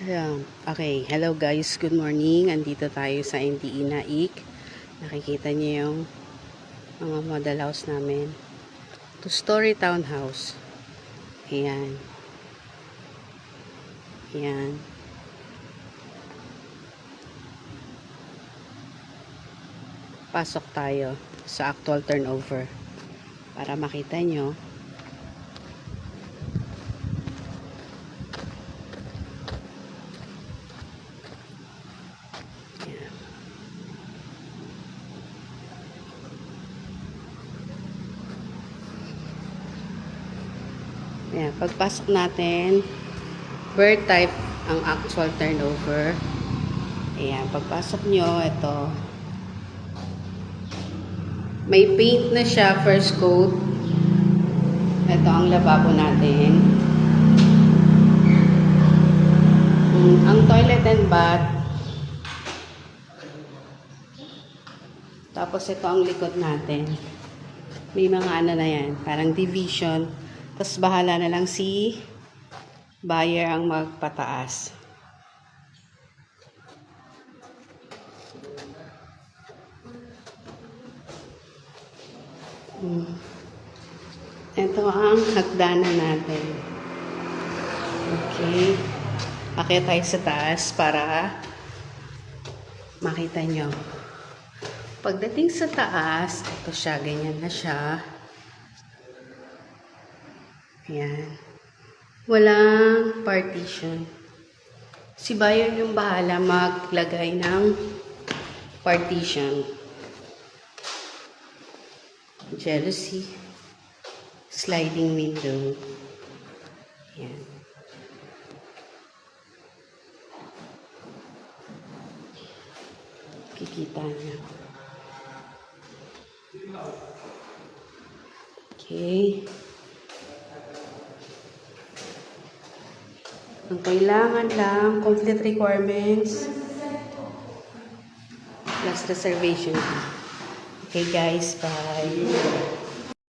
Ayan. Okay, hello guys, good morning. Andito tayo sa NDE Naik. Nakikita niyo yung mga model house namin. Two-story townhouse. Ayan. Ayan. Pasok tayo sa actual turnover para makita nyo. Ayan, pagpasok natin, bird type ang actual turnover. Ayan, pagpasok nyo, ito. May paint na siya, first coat. Ito ang lababo natin. Ang toilet and bath. Tapos ito ang likod natin. May mga ano na yan, parang division. Tapos bahala na lang si buyer ang magpataas. Ito ang hagdanan natin. Okay. Akyat tayo sa taas para makita nyo. Pagdating sa taas, ito siya, ganyan na siya. Ayan. Walang partition. Si buyer yung bahala maglagay ng partition. Jealousy. Sliding window. Ayan. Kikita niya. Okay. Ang kailangan lang, complete requirements, plus reservation. Okay guys, bye.